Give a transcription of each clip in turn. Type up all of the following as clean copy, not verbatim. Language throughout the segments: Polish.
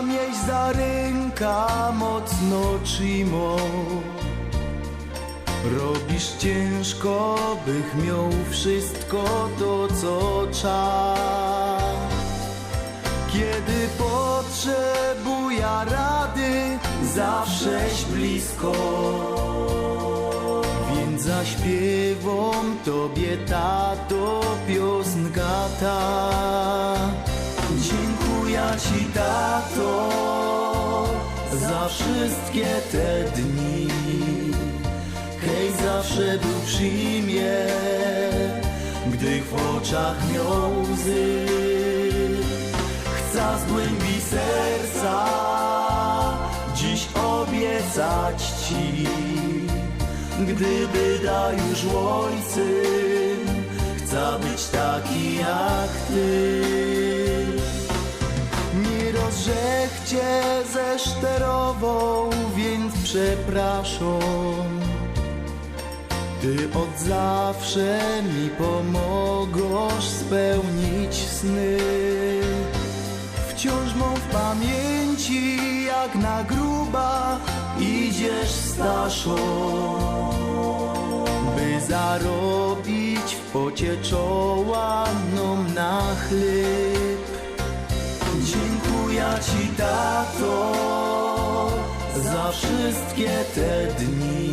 mieś za ręka mocno trzymo. Robisz ciężko, bych miał wszystko to, co czas. Kiedy potrzebuję rady, zawsześ blisko. Więc zaśpiewam Tobie, tato, piosenka ta. Dziękuję Ci, tato, za wszystkie te dni. Hej, zawsze był przy mnie, gdy w oczach miał łzy. Chcę z głębi serca dziś obiecać Ci, gdyby da już ojcem, chcę być taki jak Ty. Nie rozrzechcie ze szczerową, więc przepraszam. Ty od zawsze mi pomogłaś spełnić sny. Wciąż mam w pamięci, jak na gruba idziesz staszą, by zarobić w pocie czoła nam na chleb. Dziękuję Ci, tato, za wszystkie te dni.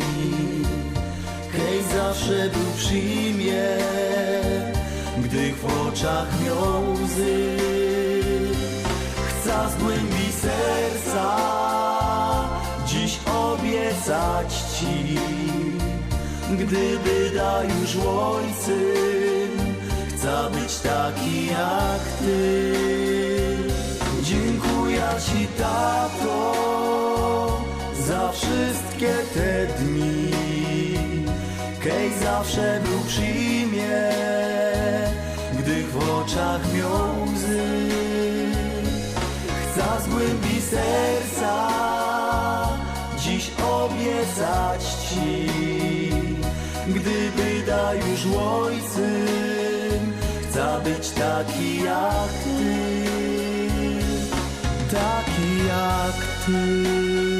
Hej, zawsze był przy mnie, gdy w oczach miał łzy. Chcę z głębi serca dziś obiecać Ci, gdyby da już ojcem, chcę być taki jak Ty. Dziękuję Ci, tato, za wszystkie te dni. Hej, zawsze był przy mnie, gdy w oczach miał łzy. Chcę z głębi serca dziś obiecać Ci, gdyby da już ojcem, chcę być taki jak Ty, taki jak Ty.